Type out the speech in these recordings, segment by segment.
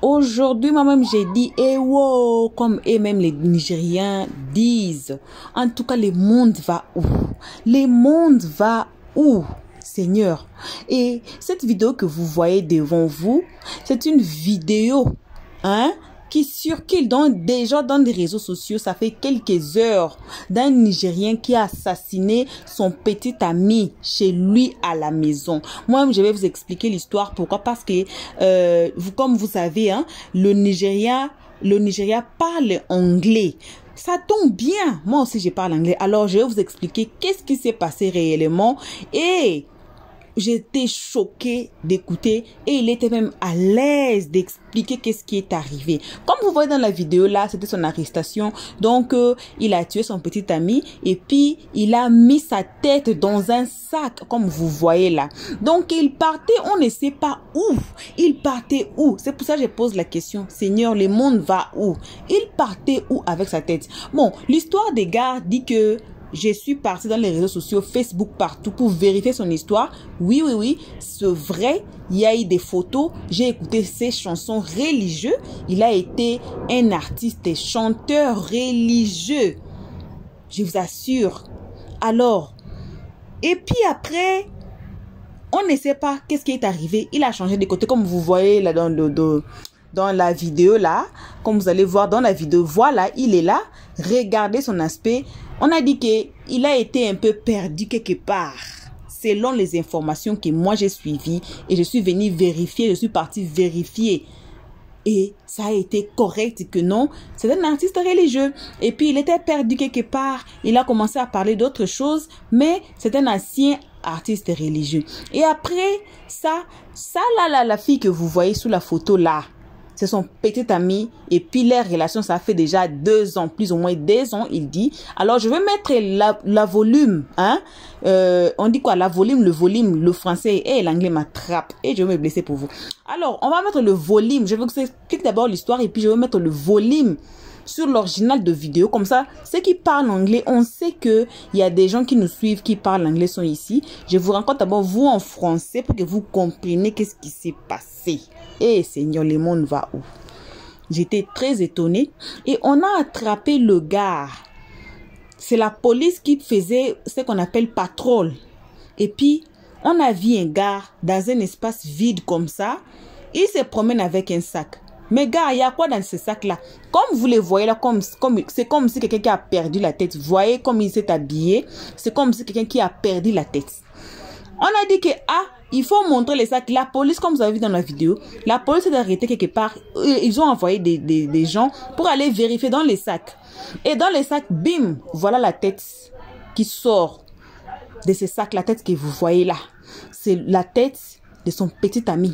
Aujourd'hui, moi-même, j'ai dit, eh wow, comme et même les Nigériens disent. En tout cas, le monde va où? Le monde va où, Seigneur? Et cette vidéo que vous voyez devant vous, c'est une vidéo, qui circule déjà dans les réseaux sociaux. Ça fait quelques heures d'un Nigérien qui a assassiné son petit ami chez lui à la maison. Moi, je vais vous expliquer l'histoire. Pourquoi? Parce que, comme vous savez, le Nigeria parle anglais. Ça tombe bien. Moi aussi, je parle anglais. Alors, je vais vous expliquer qu'est-ce qui s'est passé réellement. Et j'étais choquée d'écouter et il était même à l'aise d'expliquer qu'est-ce qui est arrivé. Comme vous voyez dans la vidéo là, c'était son arrestation. Donc, il a tué son petit ami et puis il a mis sa tête dans un sac comme vous voyez là. Donc, il partait, on ne sait pas où. Il partait où? C'est pour ça que je pose la question. Seigneur, le monde va où? Il partait où avec sa tête? Bon, l'histoire des gars dit que je suis partie dans les réseaux sociaux, Facebook, partout pour vérifier son histoire. Oui, c'est vrai. Il y a eu des photos. J'ai écouté ses chansons religieuses. Il a été un artiste et chanteur religieux. Je vous assure. Alors, et puis après, on ne sait pas qu'est-ce qui est arrivé. Il a changé de côté, comme vous voyez là dans la vidéo là. Comme vous allez voir dans la vidéo, voilà, il est là. Regardez son aspect. On a dit qu'il a été un peu perdu quelque part. Selon les informations que moi j'ai suivies. Et je suis venue vérifier, je suis partie vérifier. Et ça a été correct que non, c'est un artiste religieux. Et puis il était perdu quelque part. Il a commencé à parler d'autres choses. Mais c'est un ancien artiste religieux. Et après, ça là, la fille que vous voyez sous la photo là. C'est son petit ami et puis leur relation, ça fait déjà 2 ans, plus ou moins 2 ans, il dit. Alors, je vais mettre la volume, on dit quoi, le volume, le français et l'anglais m'attrape et je vais me blesser pour vous. Alors, on va mettre le volume. Je vais vous expliquer d'abord l'histoire et puis je vais mettre le volume sur l'original de vidéo. Comme ça, ceux qui parlent anglais, on sait que il y a des gens qui nous suivent, qui parlent anglais sont ici. Je vous rencontre d'abord vous en français pour que vous compreniez qu'est-ce qui s'est passé. Eh Seigneur, le monde va où? J'étais très étonnée. Et on a attrapé le gars. C'est la police qui faisait ce qu'on appelle patrouille. Et puis, on a vu un gars dans un espace vide comme ça. Il se promène avec un sac. Mais gars, il y a quoi dans ce sac-là? Comme vous le voyez là, c'est comme si quelqu'un qui a perdu la tête. Vous voyez comme il s'est habillé. C'est comme si quelqu'un qui a perdu la tête. On a dit que, il faut montrer les sacs. La police, comme vous avez vu dans la vidéo, la police est arrêtée quelque part. Ils ont envoyé des gens pour aller vérifier dans les sacs. Et dans les sacs, bim, voilà la tête qui sort de ces sacs. La tête que vous voyez là, c'est la tête de son petit ami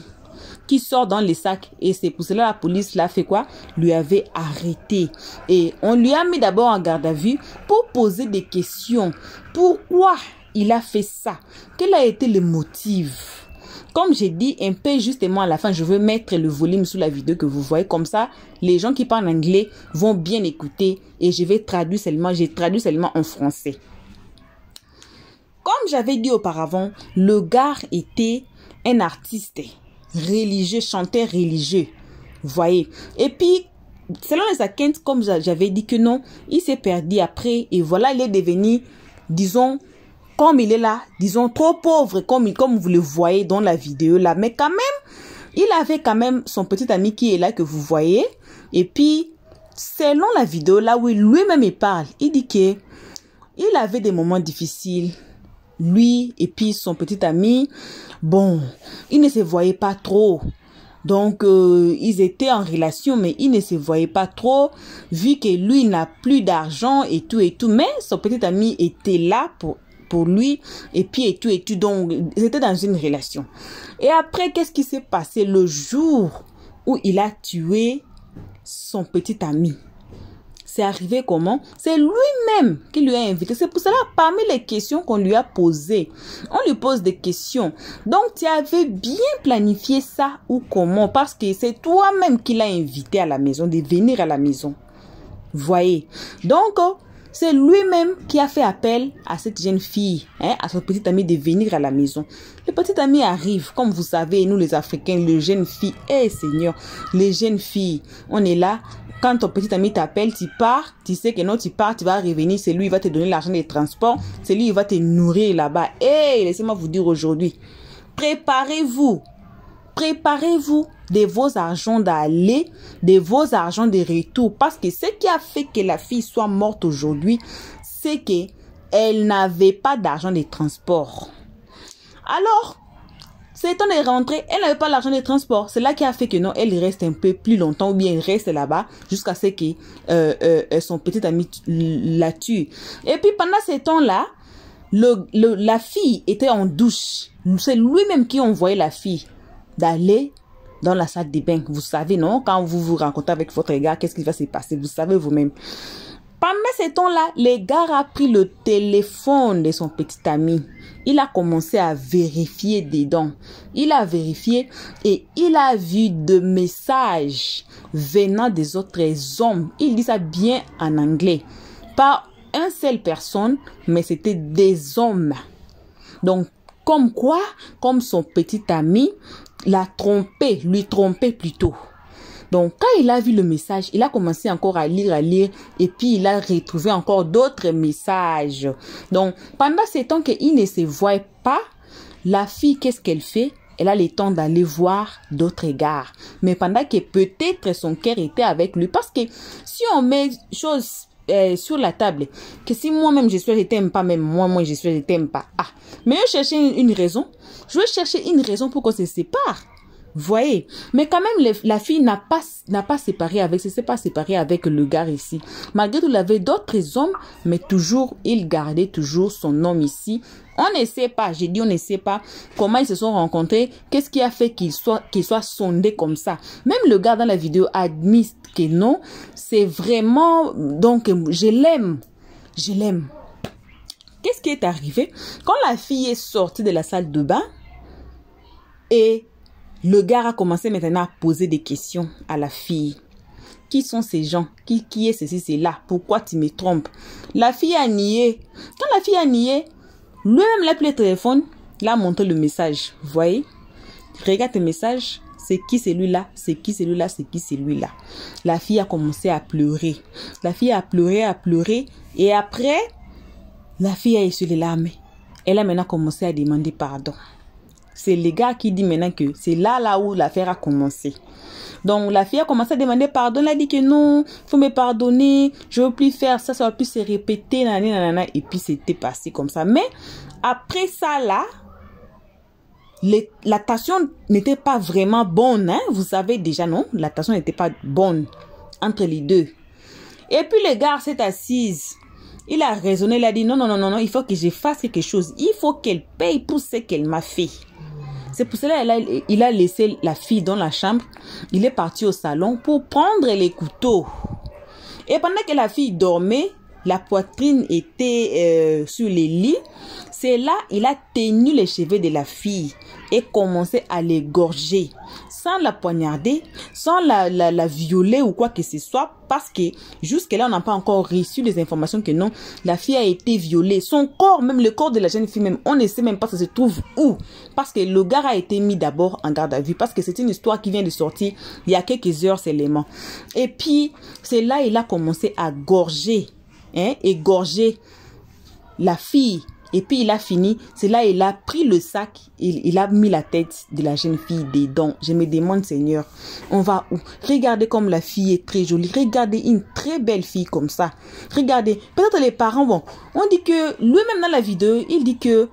qui sort dans les sacs. Et c'est pour cela la police l'a fait quoi? Lui avait arrêté. Et on lui a mis d'abord en garde à vue pour poser des questions. Pourquoi il a fait ça? Quel a été le motif? Comme j'ai dit un peu justement à la fin, je veux mettre le volume sous la vidéo que vous voyez. Comme ça, les gens qui parlent anglais vont bien écouter. Et je vais traduire seulement, j'ai traduit seulement en français. Comme j'avais dit auparavant, le gars était un artiste religieux, chanteur religieux. Vous voyez. Et puis, selon les enquêtes, comme j'avais dit que non, il s'est perdu après. Et voilà, il est devenu, disons, comme il est là, disons, trop pauvre, comme vous le voyez dans la vidéo là. Mais quand même, il avait quand même son petit ami qui est là, que vous voyez. Et puis, selon la vidéo là où lui-même il parle, il dit que il avait des moments difficiles. Lui et puis son petit ami, bon, ils ne se voyaient pas trop. Donc, ils étaient en relation, mais ils ne se voyaient pas trop, vu que lui n'a plus d'argent et tout. Mais son petit ami était là pour lui, et puis et tout. Donc, ils étaient dans une relation. Et après, qu'est-ce qui s'est passé le jour où il a tué son petit ami? C'est arrivé comment? C'est lui-même qui lui a invité. C'est pour cela, parmi les questions qu'on lui a posées, on lui pose des questions. Donc, tu avais bien planifié ça ou comment? Parce que c'est toi-même qui l'as invité à la maison, de venir à la maison. Voyez. Donc, C'est lui-même qui a fait appel à cette jeune fille, hein, à son petit ami de venir à la maison. Le petit ami arrive, comme vous savez, nous les Africains, les jeunes filles, Seigneur, les jeunes filles, on est là. Quand ton petit ami t'appelle, tu pars, tu sais que non, tu pars, tu vas revenir, c'est lui, il va te donner l'argent des transports, c'est lui, il va te nourrir là-bas. Laissez-moi vous dire aujourd'hui, préparez-vous de vos argents d'aller, de vos argents de retour. Parce que ce qui a fait que la fille soit morte aujourd'hui, c'est qu'elle n'avait pas d'argent de transport. Alors, c'est temps de rentrer, elle n'avait pas l'argent de transport. C'est là qui a fait que non, elle reste un peu plus longtemps ou bien elle reste là-bas jusqu'à ce que son petit ami la tue. Et puis pendant ce temps-là, la fille était en douche. C'est lui-même qui envoyait la fille d'aller dans la salle de bain. Vous savez, non? Quand vous vous rencontrez avec votre gars, qu'est-ce qui va se passer? Vous savez vous-même. Pendant ce temps-là, le gars a pris le téléphone de son petit ami. Il a commencé à vérifier dedans. Il a vérifié et il a vu des messages venant des autres hommes. Il dit ça bien en anglais. Pas une seule personne, mais c'était des hommes. Donc, comme quoi, comme son petit ami l'a trompé, lui trompait plutôt. Donc, quand il a vu le message, il a commencé encore à lire, et puis il a retrouvé encore d'autres messages. Donc, pendant ce temps qu'il ne se voit pas, la fille, qu'est-ce qu'elle fait? Elle a le temps d'aller voir d'autres gars. Mais pendant que peut-être son cœur était avec lui, parce que si on met choses sur la table, que si moi-même je t'aime pas, même moi je t'aime pas. Mais je cherchais une raison. Je veux chercher une raison pour qu'on se sépare. Voyez, mais quand même la fille n'a pas séparé avec, c'est pas séparé avec le gars ici. Malgré tout, il avait d'autres hommes, mais toujours il gardait toujours son homme ici. On ne sait pas, j'ai dit on ne sait pas comment ils se sont rencontrés, qu'est-ce qui a fait qu'il soit sondé comme ça. Même le gars dans la vidéo admet que non, c'est vraiment, donc je l'aime. Qu'est-ce qui est arrivé? Quand la fille est sortie de la salle de bain et le gars a commencé maintenant à poser des questions à la fille. Qui sont ces gens? Qui est ceci, c'est là? Pourquoi tu me trompes? La fille a nié. Quand la fille a nié, lui-même l'a pris le téléphone, l'a montré le message. Vous voyez? Regarde le message. C'est qui celui-là? C'est qui celui-là? C'est qui celui-là? La fille a commencé à pleurer. La fille a pleuré. Et après, la fille a essuyé les larmes. Elle a maintenant commencé à demander pardon. C'est le gars qui dit maintenant que c'est là où l'affaire a commencé. Donc la fille a commencé à demander pardon. Elle a dit que non, faut me pardonner, je veux plus faire ça, ça va plus se répéter, nanana. Et puis c'était passé comme ça. Mais après ça là, la tension n'était pas vraiment bonne, hein? Vous savez déjà, non? La tension n'était pas bonne entre les deux. Et puis le gars s'est assise. Il a raisonné, il a dit non, il faut que je fasse quelque chose. Il faut qu'elle paye pour ce qu'elle m'a fait. C'est pour cela il a laissé la fille dans la chambre. Il est parti au salon pour prendre les couteaux. Et pendant que la fille dormait, la poitrine était sur les lits. C'est là il a tenu les cheveux de la fille et commencé à l'égorger. Sans la poignarder, sans la violer ou quoi que ce soit. Parce que jusque-là, on n'a pas encore reçu les informations que non, la fille a été violée. Son corps, même le corps de la jeune fille, même, on ne sait même pas ça se trouve où. Parce que le gars a été mis d'abord en garde à vue. Parce que c'est une histoire qui vient de sortir il y a quelques heures seulement. Et puis, c'est là il a commencé à égorger la fille. Et puis il a fini, c'est là il a pris le sac, il a mis la tête de la jeune fille dedans. Je me demande, Seigneur, on va où? Regardez comme la fille est très jolie. Regardez une très belle fille comme ça. Regardez, peut-être les parents, bon, on dit que lui-même dans la vidéo, il dit que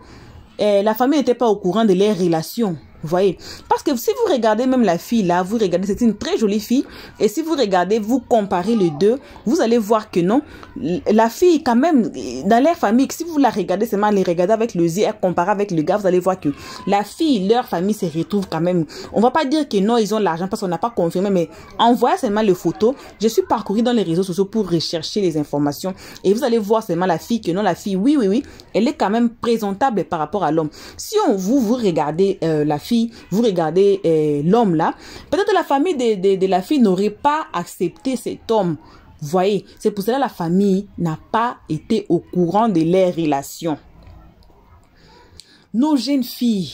la famille n'était pas au courant de leurs relations. Vous voyez, parce que si vous regardez même la fille là, vous regardez, c'est une très jolie fille. Et si vous regardez, vous comparez les deux, vous allez voir que non, la fille quand même, dans leur famille, si vous la regardez seulement, les regarder avec le yeux et comparer avec le gars, vous allez voir que la fille, leur famille se retrouve quand même. On va pas dire que non, ils ont l'argent parce qu'on n'a pas confirmé, mais en voyant seulement les photos, je suis parcouru dans les réseaux sociaux pour rechercher les informations. Et vous allez voir seulement la fille, que non, la fille, oui, elle est quand même présentable par rapport à l'homme. Si vous regardez la fille, vous regardez l'homme là, peut-être la famille de la fille n'aurait pas accepté cet homme Voyez, c'est pour cela que la famille n'a pas été au courant de leurs relations. Nos jeunes filles,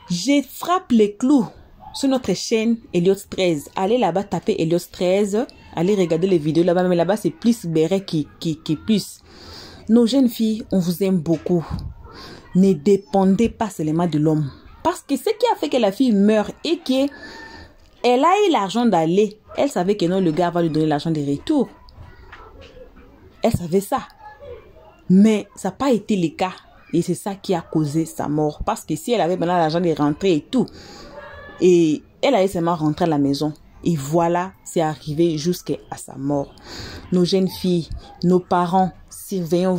je frappe les clous sur notre chaîne Elios 13. Allez là-bas, tapez Elios 13. Allez regarder les vidéos là-bas, mais là-bas c'est plus béret qui plus. Nos jeunes filles, on vous aime beaucoup. Ne dépendez pas seulement de l'homme. Parce que ce qui a fait que la fille meurt et que elle a eu l'argent d'aller. Elle savait que non, le gars va lui donner l'argent de retour. Elle savait ça. Mais ça n'a pas été le cas. Et c'est ça qui a causé sa mort. Parce que si elle avait maintenant l'argent de rentrer et tout, et elle allait seulement rentrer à la maison. Et voilà, c'est arrivé jusqu'à sa mort. Nos jeunes filles, nos parents, surveillons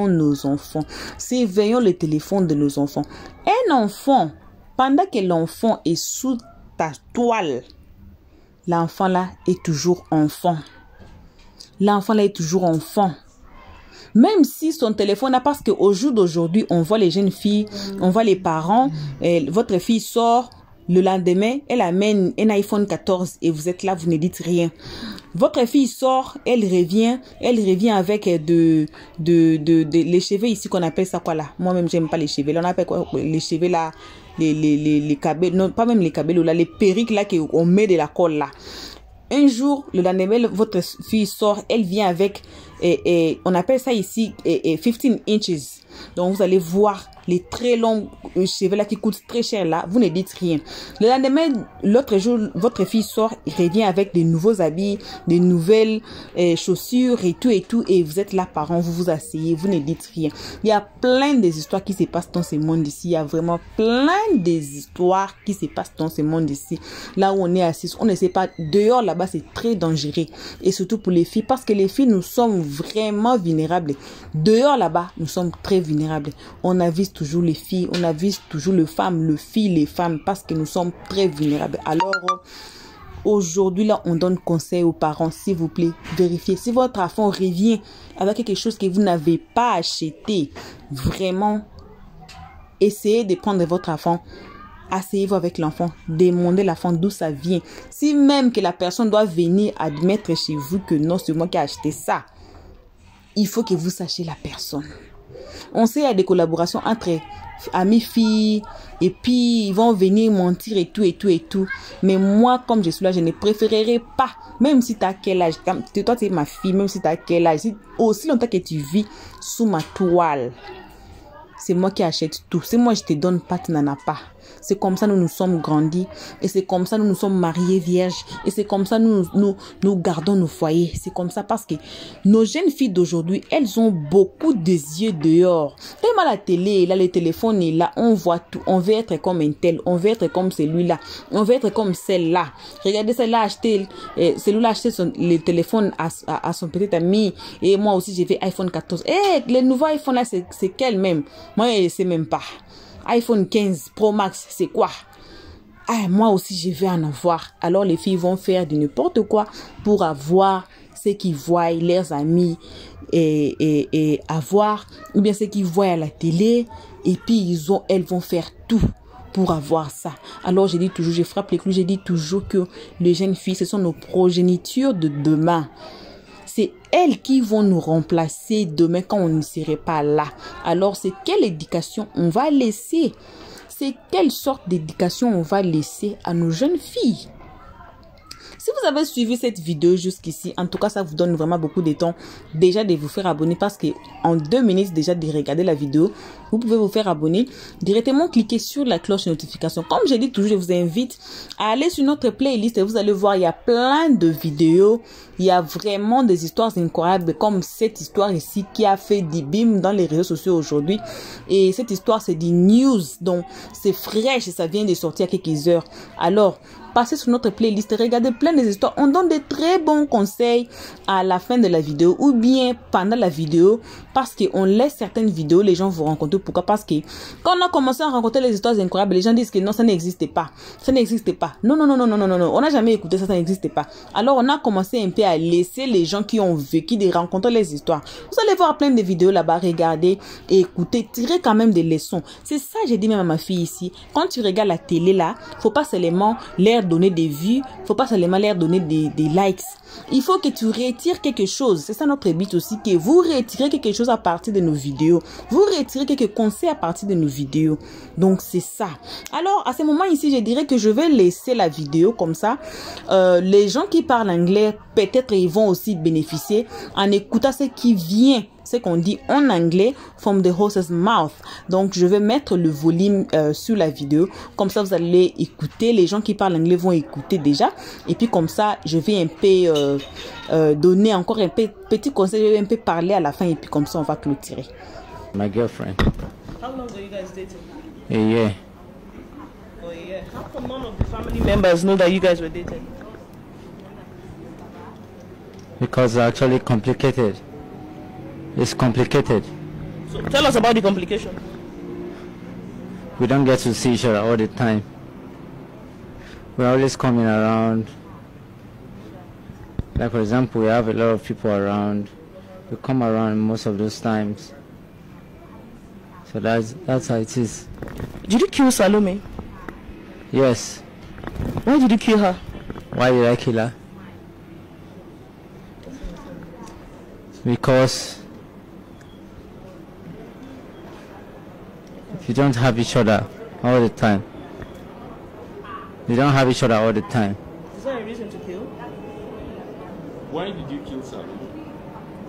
nos enfants. Surveillons le téléphone de nos enfants. Un enfant, pendant que l'enfant est sous ta toile, l'enfant là est toujours enfant. L'enfant là est toujours enfant. Même si son téléphone là, parce qu'au jour d'aujourd'hui, on voit les jeunes filles, on voit les parents, votre fille sort, le lendemain, elle amène un iPhone 14 et vous êtes là, vous ne dites rien. Votre fille sort, elle revient avec les cheveux ici qu'on appelle ça quoi là. Moi-même, j'aime pas les cheveux. Là, on appelle quoi les cheveux là, les cabellos, non pas même les cabellos là, les perruques là qu'on met de la colle là. Un jour, le lendemain, votre fille sort, elle vient avec, on appelle ça ici 15 inches. Donc, vous allez voir les très longs cheveux là qui coûtent très cher là. Vous ne dites rien. Le lendemain, l'autre jour, votre fille sort, revient avec des nouveaux habits, des nouvelles chaussures et tout. Et vous êtes là, parents, vous vous asseyez, vous ne dites rien. Il y a plein des histoires qui se passent dans ce monde ici. Il y a vraiment plein des histoires qui se passent dans ce monde ici. Là où on est assis, on ne sait pas. Dehors, là-bas, c'est très dangereux. Et surtout pour les filles, parce que les filles, nous sommes vraiment vulnérables. Dehors, là-bas, nous sommes très vulnérables. On avise toujours les filles, on avise toujours les femmes, les femmes, parce que nous sommes très vulnérables. Alors, aujourd'hui, là, on donne conseil aux parents, s'il vous plaît, vérifiez. Si votre enfant revient avec quelque chose que vous n'avez pas acheté, vraiment, essayez de prendre votre enfant. Asseyez-vous avec l'enfant, demandez l'enfant d'où ça vient. Si même que la personne doit venir admettre chez vous que non, c'est moi qui ai acheté ça, il faut que vous sachiez la personne. On sait qu'il y a des collaborations entre amis filles et puis ils vont venir mentir et tout. Mais moi, comme je suis là, je ne préférerais pas, même si tu as quel âge, toi tu es ma fille, même si tu as quel âge, aussi longtemps que tu vis sous ma toile, c'est moi qui achète tout. Si moi je te donne pas, tu n'en as pas. C'est comme ça nous sommes grandis. Et c'est comme ça nous sommes mariés vierges. Et c'est comme ça nous gardons nos foyers. C'est comme ça parce que nos jeunes filles d'aujourd'hui, elles ont beaucoup de yeux dehors. Tellement la télé, là, le téléphone est là, on voit tout. On veut être comme un tel. On veut être comme celui-là. On veut être comme celle-là. Regardez celle-là acheter, celui-là acheter le téléphone à son petit ami. Et moi aussi, j'ai fait iPhone 14. Le nouveau iPhone là, c'est quel même? Moi, je ne sais même pas. iPhone 15 Pro Max, c'est quoi? Moi aussi, je vais en avoir. Alors, les filles vont faire de n'importe quoi pour avoir ce qu'ils voient, leurs amis, et avoir, ou bien ce qu'ils voient à la télé. Et puis, elles vont faire tout pour avoir ça. Alors, je dis toujours, je frappe les clous, je dis toujours que les jeunes filles, ce sont nos progénitures de demain. C'est elles qui vont nous remplacer demain quand on ne serait pas là. Alors, c'est quelle éducation on va laisser? C'est quelle sorte d'éducation on va laisser à nos jeunes filles? Si vous avez suivi cette vidéo jusqu'ici, en tout cas, ça vous donne vraiment beaucoup de temps déjà de vous faire abonner parce que en 2 minutes déjà de regarder la vidéo, vous pouvez vous faire abonner. Directement, cliquez sur la cloche de notification. Comme je dis toujours, je vous invite à aller sur notre playlist et vous allez voir, il y a plein de vidéos. Il y a vraiment des histoires incroyables comme cette histoire ici qui a fait du bim dans les réseaux sociaux aujourd'hui. Et cette histoire, c'est du news. Donc, c'est fraîche et ça vient de sortir il y a quelques heures. Alors, passez sur notre playlist et regardez plein des histoires. On donne de très bons conseils à la fin de la vidéo ou bien pendant la vidéo parce qu'on laisse certaines vidéos, les gens vous rencontrent. Pourquoi? Parce que quand on a commencé à rencontrer les histoires incroyables, les gens disent que non, ça n'existe pas. Ça n'existe pas. Non. On n'a jamais écouté ça, ça n'existe pas. Alors, on a commencé un peu à laisser les gens qui ont vécu de rencontrer les histoires. Vous allez voir plein de vidéos là-bas, regardez, écoutez, tirez quand même des leçons. C'est ça, j'ai dit même à ma fille ici. Quand tu regardes la télé là, faut pas seulement l'air leur donner des vues, faut pas seulement leur donner des likes. Il faut que tu retires quelque chose. C'est ça notre but aussi, que vous retirez quelque chose à partir de nos vidéos. Vous retirez quelques conseils à partir de nos vidéos. Donc, c'est ça. Alors, à ce moment ici, je dirais que je vais laisser la vidéo comme ça. Les gens qui parlent anglais, peut-être ils vont aussi bénéficier en écoutant ce qui vient, ce qu'on dit en anglais, from the horse's mouth. Donc, je vais mettre le volume sur la vidéo. Comme ça, vous allez écouter. Les gens qui parlent anglais vont écouter déjà. Et puis, comme ça, je vais un peu donner encore un petit conseil. Je vais un peu parler à la fin. Et puis, comme ça, on va clôturer. My girlfriend. How long are you guys dating? A year. For a year. How come none of the family members know that you guys were dating? Because it's actually complicated. It's complicated. So tell us about the complication. We don't get to see each other all the time. We're always coming around. Like for example, we have a lot of people around. We come around most of those times. So that's how it is. Did you kill Salome? Yes. Why did you kill her? Why did I kill her? Because you don't have each other all the time. You don't have each other all the time. Is there a reason to kill? Why did you kill Salome?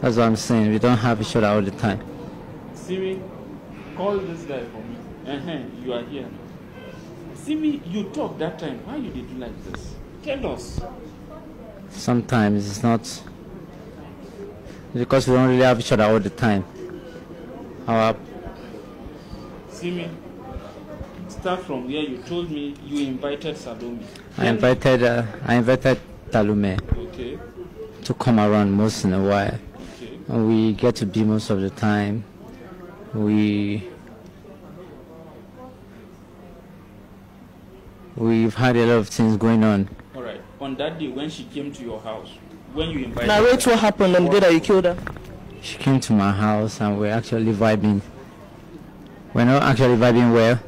That's what I'm saying. We don't have each other all the time. Simi, call this guy for me. You are here. Simi, you talked that time. Why you did like this? Tell us. Sometimes it's not because we don't really have each other all the time. Our Simi, start from where you told me you invited Salome. I invited Talume Okay. to come around most in a while. Okay. And we get to be most of the time. We've had a lot of things going on. All right. On that day when she came to your house, when you invited Narrate what happened on the day that you killed her. She came to my house and we're actually vibing. We're not actually vibing well.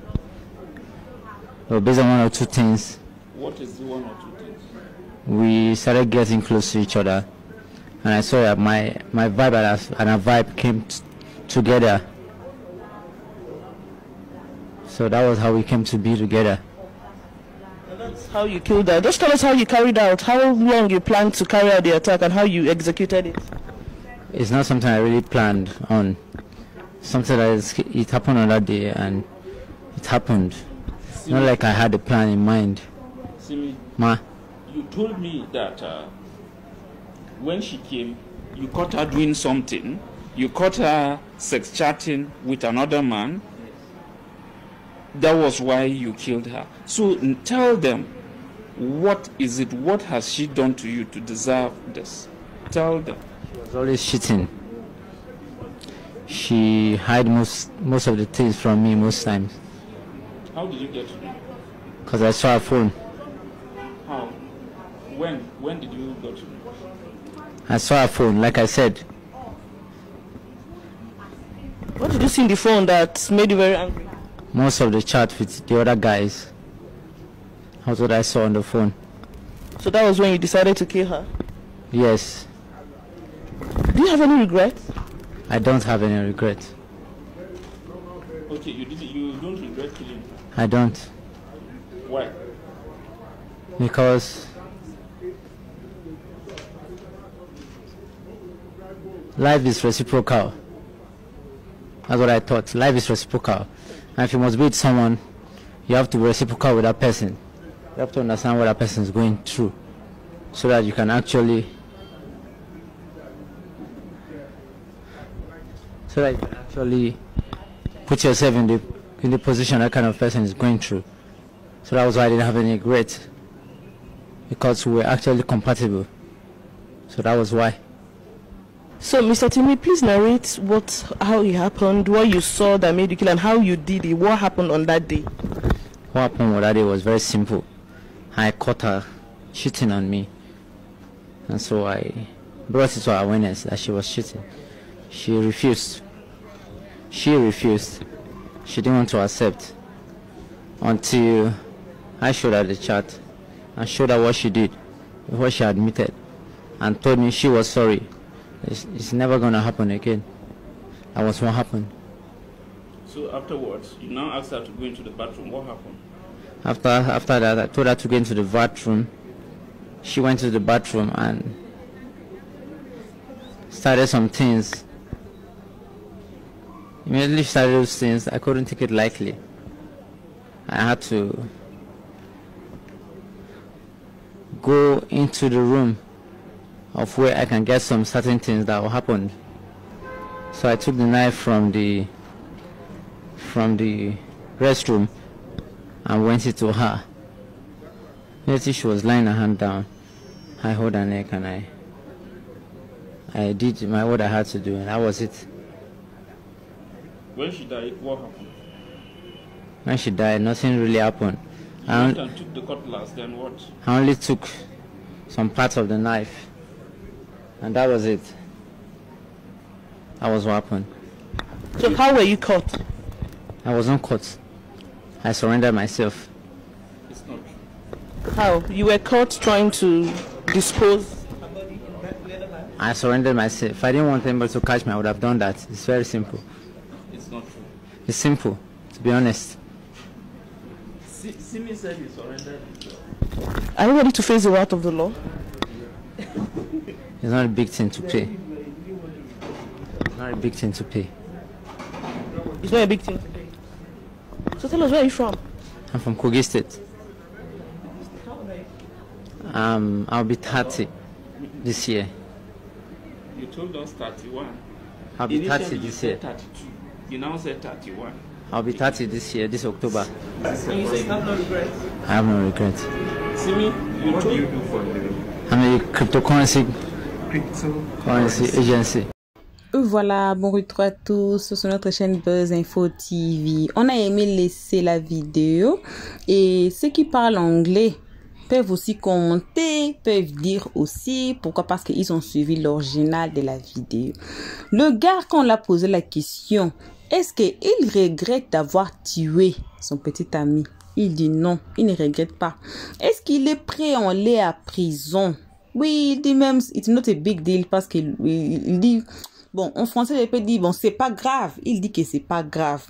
But based on one or two things, What is the one or two things? we started getting close to each other. And I saw that my vibe and her vibe came together. So that was how we came to be together. And that's how you killed her. Just tell us how you carried out, how long you planned to carry out the attack and how you executed it. It's not something I really planned on. Something it happened on that day and it happened. Not like I had a plan in mind. Simi, Ma, you told me that when she came, you caught her doing something. You caught her sex chatting with another man. That was why you killed her. So tell them, what is it? What has she done to you to deserve this? Tell them. she was always cheating. She hid most of the things from me most times. How did you get to know? Because I saw her phone. How? When did you go to know? I saw her phone, like I said. What did you see in the phone that made you very angry? Most of the chat with the other guys. That's what I saw on the phone. So that was when you decided to kill her. Yes. Do you have any regrets? I don't have any regret. Okay, you don't regret killing her. I don't. Why? Because life is reciprocal. That's what I thought. Life is reciprocal. And if you must be with someone, you have to be reciprocal with that person. You have to understand what that person is going through so that you can actually put yourself in the position that kind of person is going through. So that was why I didn't have any regret, because we were actually compatible. So that was why. So, Mr. Timmy, please narrate how it happened, what you saw that made you kill, and how you did it. What happened on that day? What happened on that day was very simple. I caught her cheating on me, and so I brought it to her awareness that she was cheating. She refused. She didn't want to accept until I showed her the chat, and showed her what she did, what she admitted, and told me she was sorry. It's never going to happen again. That was what happened. So afterwards, you now asked her to go into the bathroom. What happened? After that, I told her to go into the bathroom. She went to the bathroom and started some things. Immediately started those things. I couldn't take it lightly. I had to go into the room of where I can get some certain things that will happen. So I took the knife from the restroom and went it to her. Immediately she was lying her hand down. I held her neck and I did what I had to do, and that was it. When she died, what happened? When she died, nothing really happened. You went and took the cutlass, then what? I only took some parts of the knife, and that was it. That was what happened. So how were you caught? I was not caught. I surrendered myself. It's not true. How? You were caught trying to dispose? I surrendered myself. If I didn't want anybody to catch me, I would have done that. It's very simple. It's not true. It's simple, to be honest. Simi said he surrendered himself. Are you ready to face the wrath of the law? It's not a big thing to pay. It's not a big thing to pay. It's not a big thing. So tell us, where are you from? I'm from Kogi State. I'll be 30 this year. You told us 31. I'll be 30 Initially, this you year. said 32. You now said 31. I'll be 30 this year, this October. And you say you have no regrets. I have no regrets. Simi, What do you do for a living? I'm a cryptocurrency agency. Voilà, bon retour à tous sur notre chaîne Buzz Info TV. On a aimé laisser la vidéo et ceux qui parlent anglais peuvent aussi commenter, peuvent dire aussi pourquoi, parce qu'ils ont suivi l'original de la vidéo. Le gars, quand on l'a posé la question, est-ce qu'il regrette d'avoir tué son petit ami? Il dit non, il ne regrette pas. Est-ce qu'il est prêt à aller à prison? Oui, il dit même, it's not a big deal, parce qu'il dit, bon, en français, il peut dire, bon, c'est pas grave. Il dit que c'est pas grave.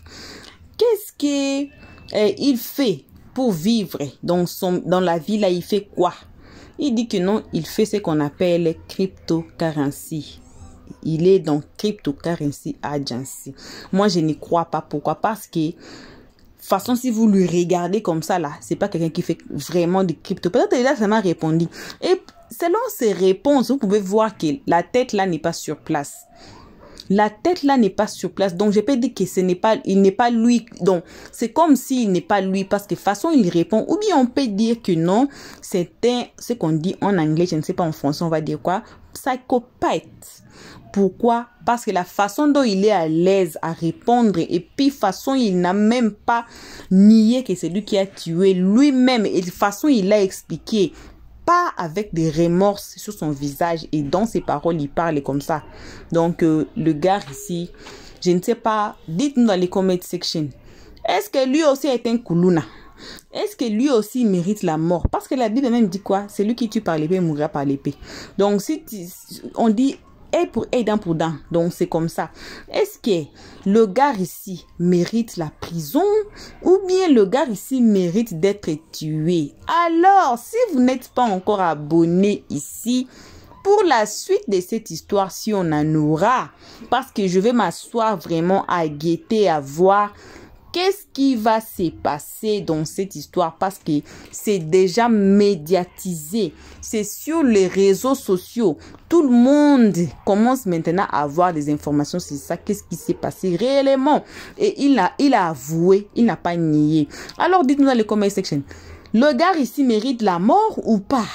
Qu'est-ce qu'il fait pour vivre dans la vie là? Il fait quoi? Il dit que non, il fait ce qu'on appelle cryptocurrency. Il est dans Cryptocurrency Agency. Moi, je n'y crois pas. Pourquoi? Parce que, de toute façon, si vous le regardez comme ça, là, c'est pas quelqu'un qui fait vraiment de crypto. Peut-être qu'il a seulement répondu. Et selon ses réponses, vous pouvez voir que la tête là n'est pas sur place. La tête là n'est pas sur place. Donc, je peux dire que il n'est pas lui. Donc, c'est comme s'il n'est pas lui, parce que de toute façon, il répond. Ou bien, on peut dire que non, c'était ce qu'on dit en anglais, je ne sais pas en français, on va dire quoi? Psychopathe. Pourquoi? Parce que la façon dont il est à l'aise à répondre, et puis façon il n'a même pas nié que c'est lui qui a tué lui-même, et de façon il a expliqué, pas avec des remords sur son visage, et dans ses paroles il parle comme ça. Donc le gars ici, je ne sais pas, dites-nous dans les comment section, est-ce que lui aussi est un Kuluna? Est-ce que lui aussi mérite la mort? Parce que la Bible même dit quoi? C'est lui qui tue par l'épée mourra par l'épée. Donc si on dit œil pour œil, dent pour dent, donc c'est comme ça. Est-ce que le gars ici mérite la prison, ou bien le gars ici mérite d'être tué? Alors, si vous n'êtes pas encore abonné ici, pour la suite de cette histoire, si on en aura, parce que je vais m'asseoir vraiment à guetter, à voir qu'est-ce qui va se passer dans cette histoire, parce que c'est déjà médiatisé. C'est sur les réseaux sociaux. Tout le monde commence maintenant à avoir des informations sur ça. Qu'est-ce qui s'est passé réellement? Et il a avoué, il n'a pas nié. Alors dites-nous dans les comment section, le gars ici mérite la mort ou pas?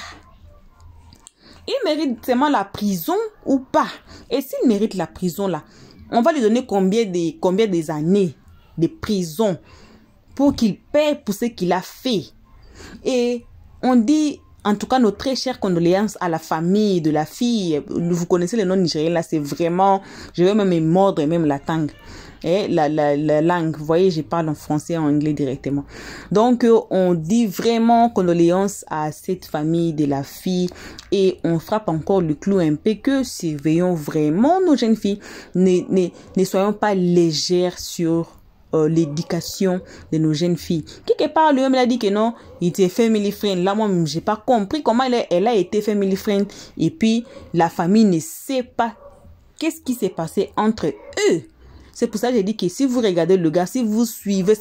Il mérite seulement la prison ou pas? Et s'il mérite la prison là, on va lui donner combien des années de prison pour qu'il paie pour ce qu'il a fait? Et on dit, en tout cas, nos très chères condoléances à la famille de la fille. Vous connaissez le nom nigérien là, c'est vraiment, je vais même me mordre même la tangue. la langue. Vous voyez, je parle en français et en anglais directement. Donc, on dit vraiment condoléances à cette famille de la fille et on frappe encore le clou un peu que surveillons vraiment nos jeunes filles. Ne soyons pas légères sur l'éducation de nos jeunes filles. Quelque part, lui-même, il a dit que non, il était family friend. Là, moi, j'ai pas compris comment elle a été family friend. Et puis, la famille ne sait pas qu'est-ce qui s'est passé entre eux. C'est pour ça que j'ai dit que si vous regardez le gars, si vous suivez,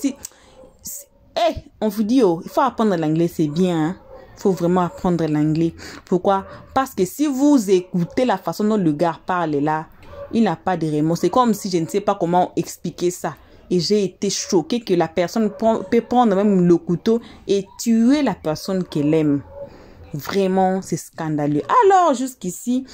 on vous dit, il faut apprendre l'anglais, c'est bien, hein. Faut vraiment apprendre l'anglais. Pourquoi? Parce que si vous écoutez la façon dont le gars parle là, il n'a pas de remords. C'est comme si je ne sais pas comment expliquer ça. Et j'ai été choquée que la personne peut prendre même le couteau et tuer la personne qu'elle aime. Vraiment, c'est scandaleux. Alors, jusqu'ici,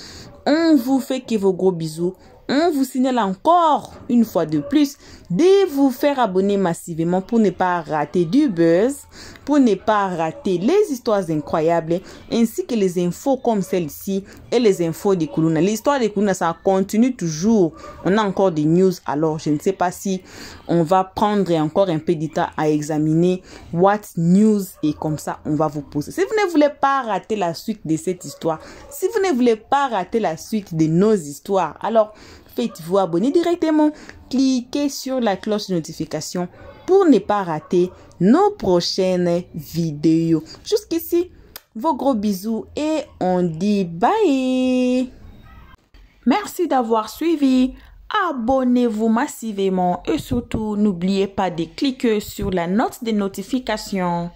on vous fait que vos gros bisous. On vous signale encore une fois de plus de vous faire abonner massivement pour ne pas rater du buzz, pour ne pas rater les histoires incroyables, ainsi que les infos comme celle-ci et les infos de Kuluna. L'histoire de Kuluna, ça continue toujours. On a encore des news, alors je ne sais pas si on va prendre encore un peu de temps à examiner what news et comme ça, on va vous poser. Si vous ne voulez pas rater la suite de cette histoire, si vous ne voulez pas rater la suite de nos histoires, alors faites-vous abonner directement, cliquez sur la cloche de notification pour ne pas rater nos prochaines vidéos. Jusqu'ici, vos gros bisous et on dit bye. Merci d'avoir suivi. Abonnez-vous massivement et surtout n'oubliez pas de cliquer sur la note de notification.